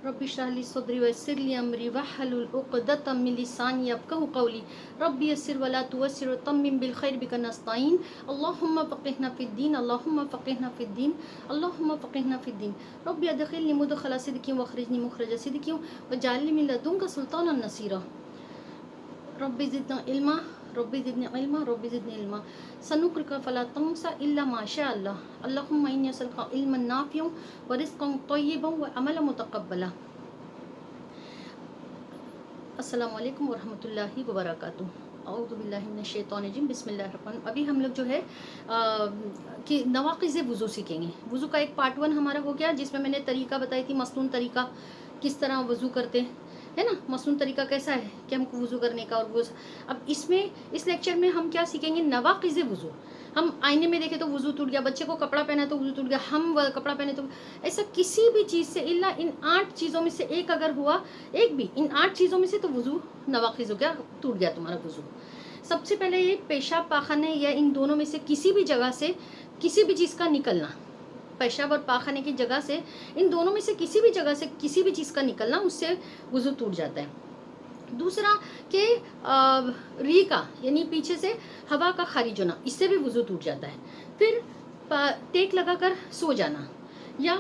Rabbi इश्रह ली सदरी वयस्सिर ली अमरी वहलुल उक़दतम मिन लिसानी यफ़क़हू क़ौली rabbi यस्सिर वला तुअस्सिर वतम्मिम बिल खैर बिका नस्तईन अल्लाहुम्मा फ़क़िहना फ़िद्दीन अल्लाहुम्मा फ़क़िहना फ़िद्दीन अल्लाहुम्मा फ़क़िहना फ़िद्दीन रब्बि अदख़िलनी मुदख़ला सिद्क़िन वअख़रिजनी मुख़रज सिद्क़िन वजअलनी मिन लदुनका सुल्तानन Nasira rabbi ज़िदनी इल्मा rabbi ज़िदनी इल्मा rabbi ज़िदनी इल्मा सनुक़रिउका फ़ला Tansa इल्ला मा शा अल्लाह अल्लाहुम्मा इन्नी असअलुका इल्मन नाफ़िअन व रिज़्क़न तय्यिबन व अमलन मुतक़ब्बला। अस्सलामु अलैकुम व रहमतुल्लाहि व बरकातुहू। औज़ु बिल्लाहि मिनश शैतानिर रजीम बिस्मिल्लाहिर रहमानिर रहीम। अभी हम लोग जो है कि नवाक़िज़े वज़ू सीखेंगे। वज़ू का एक पार्ट 1 हमारा हो गया, जिसमें मैंने तरीका बताई थी, मसनून तरीका किस तरह वज़ू करते हैं, है ना। मसनून तरीका कैसा है कि हमको वज़ू करने का। और वो अब इसमें इस लेक्चर में हम क्या सीखेंगे, नवाक़िज़े वज़ू। हम आईने में देखें तो वज़ू टूट गया, बच्चे को कपड़ा पहना तो वज़ू टूट गया, हम कपड़ा पहने तो, ऐसा किसी भी चीज़ से इल्ला इन 8 चीज़ों में से एक अगर हुआ, एक भी इन 8 चीज़ों में से, तो वज़ू नवाक़िज़ हो गया, टूट गया तुम्हारा वज़ू। सबसे पहले ये पेशाब पाखाने या इन दोनों में से किसी भी जगह से किसी भी चीज़ का निकलना, पेशाब और पाखाने की जगह से इन दोनों में से किसी भी जगह से किसी भी चीज़ का निकलना, उससे वज़ू टूट जाता है। दूसरा कि री का यानी पीछे से हवा का खारिज होना, इससे भी वज़ू टूट जाता है। फिर टेक लगाकर सो जाना या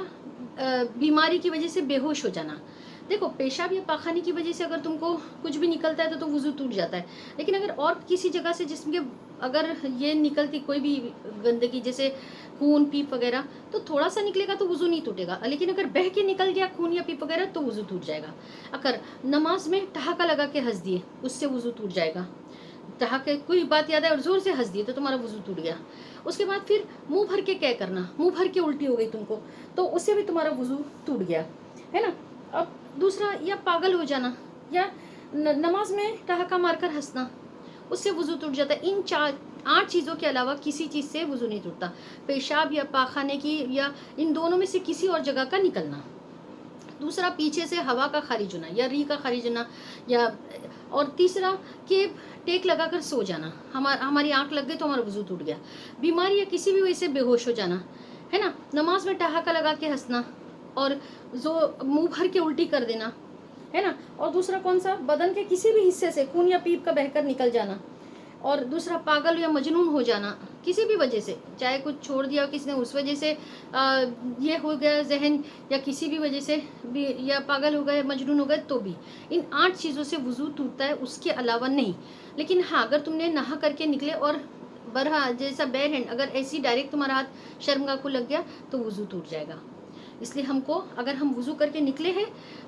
बीमारी की वजह से बेहोश हो जाना। देखो, पेशाब या पाखाने की वजह से अगर तुमको कुछ भी निकलता है तो वज़ू टूट जाता है, लेकिन अगर और किसी जगह से जिसम के अगर ये निकलती कोई भी गंदगी, जैसे खून पीप वगैरह, तो थोड़ा सा निकलेगा तो वज़ू नहीं टूटेगा, लेकिन अगर बह के निकल गया खून या पीप वगैरह तो वज़ू टूट जाएगा। अगर नमाज में ठहाका लगा के हंस दिए, उससे वज़ू टूट जाएगा। ठहाके कोई बात याद है और ज़ोर से हंस दिए तो तुम्हारा वज़ू टूट गया। उसके बाद फिर मुंह भर के क्या करना, मुंह भर के उल्टी हो गई तुमको, तो उससे भी तुम्हारा वज़ू टूट गया, है ना। अब दूसरा, या पागल हो जाना या नमाज में ठहाका मारकर हंसना, उससे वज़ू टूट जाता है। इन 8 चीज़ों के अलावा किसी चीज़ से वज़ू नहीं टूटता। पेशाब या पाखाने की या इन दोनों में से किसी और जगह का निकलना। दूसरा, पीछे से हवा का खारिज होना या री का खारिज होना, या और तीसरा कि टेक लगाकर सो जाना, हमारी आंख लग गई तो हमारा वज़ू टूट गया। बीमारी या किसी भी वजह से बेहोश हो जाना, है ना। नमाज में ठहाका लगा के हंसना और जो मुंह भर के उल्टी कर देना, है ना। और दूसरा कौन सा, बदन के किसी भी हिस्से से खून या पीप का बहकर निकल जाना। और दूसरा, पागल या मजनून हो जाना किसी भी वजह से, चाहे कुछ छोड़ दिया किसी ने उस वजह से ये हो गया जहन, या किसी भी वजह से भी, या पागल हो गए मजनून हो गए, तो भी इन 8 चीज़ों से वज़ू टूटता है, उसके अलावा नहीं। लेकिन हाँ, अगर तुमने नहा करके निकले और बरहा जैसा बेर हैंड अगर ऐसी डायरेक्ट तुम्हारा हाथ शर्मगाह को लग गया तो वज़ू टूट जाएगा। इसलिए हमको, अगर हम वज़ू करके निकले हैं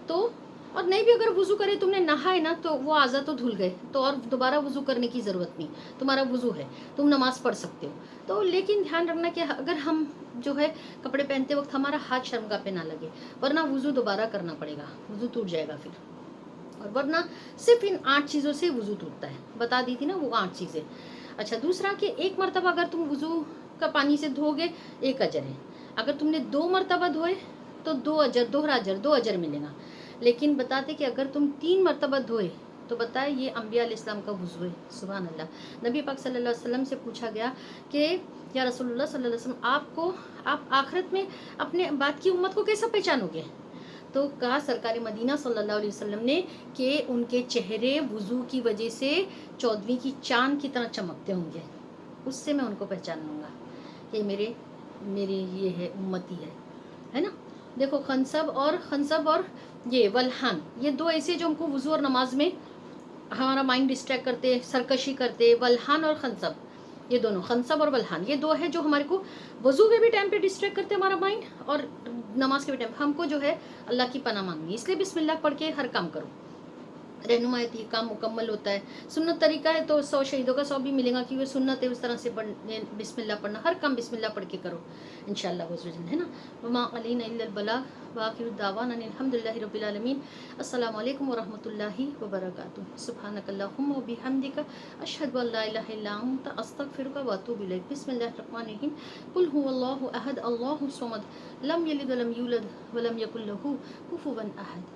तो, और नहीं भी अगर वज़ू करे, तुमने नहाए ना, तो वो आज़ा तो धुल गए, तो और दोबारा वज़ू करने की ज़रूरत नहीं, तुम्हारा वज़ू है, तुम नमाज़ पढ़ सकते हो। तो लेकिन ध्यान रखना कि अगर हम जो है कपड़े पहनते वक्त हमारा हाथ शर्मगाह पे ना लगे, वरना वज़ू दोबारा करना पड़ेगा, वज़ू टूट जाएगा फिर। और वरना सिर्फ इन 8 चीज़ों से वज़ू टूटता है, बता दी थी ना वो 8 चीज़ें। अच्छा, दूसरा कि एक मरतबा अगर तुम वज़ू का पानी से धोगे 1 अजर है, अगर तुमने 2 मरतबा धोए तो 2 अजर, दोहरा अजर, 2 अजर मिलेगा। लेकिन बताते कि अगर तुम 3 मरतबा धोए तो बताए ये अम्बिया अलैहिस्सलाम का वज़ू है। सुभान अल्लाह। नबी पाक सल्लल्लाहु अलैहि वसल्लम से पूछा गया कि या रसूलुल्लाह सल्लल्लाहु अलैहि वसल्लम, आप आखिरत में अपने बात की उम्मत को कैसा पहचानोगे। तो कहा सरकार मदीना सल्लल्लाहु अलैहि वसल्लम ने कि उनके चेहरे वज़ू की वजह से 14वीं की चाँद की तरह चमकते होंगे, उससे मैं उनको पहचान लूँगा कि मेरी ये है उम्मती है ना। देखो, खनसब और ये वल्हान, ये 2 ऐसे जो हमको वज़ू और नमाज में हमारा माइंड डिस्ट्रैक्ट करते, सरकशी करते। वल्हान और खनसब, ये दोनों, खनसब और वल्हान, ये 2 है जो हमारे को वज़ू के भी टाइम पे डिस्ट्रैक्ट करते हमारा माइंड, और नमाज के भी टाइम हमको जो है अल्लाह की पनाह मांगनी। इसलिए बिस्मिल्लाह पढ़ के हर काम करो, रहनुमाई थी, काम मुकम्मल होता है। सुन्नत तरीका है तो 100 शहीदों का 100 भी मिलेगा, क्योंकि सुन्नत है उस तरह से बिस्मिल्लाह पढ़ना, हर काम बिस्मिल्लाह पढ़ के करो इंशाअल्लाह वज़ल, है ना। वमा अलैना इल्लल बलाग व आखिरु दावाना अल्हम्दुलिल्लाहि रब्बिल आलमीन। अस्सलामु अलैकुम व रहमतुल्लाहि व बरकातुहू। सुब्हानकल्लाहुम्मा व बिहम्दिका अशहदु अल्ला इलाहा इल्ला अंता अस्तगफिरुका व अतूबु इलैक। बिस्मिल्लाहिर रहमानिर रहीम। कुल हुवल्लाहु अहद अल्लाहुस समद लम यलिद व लम यूलद व लम यकुल लहू कुफुवन अहद।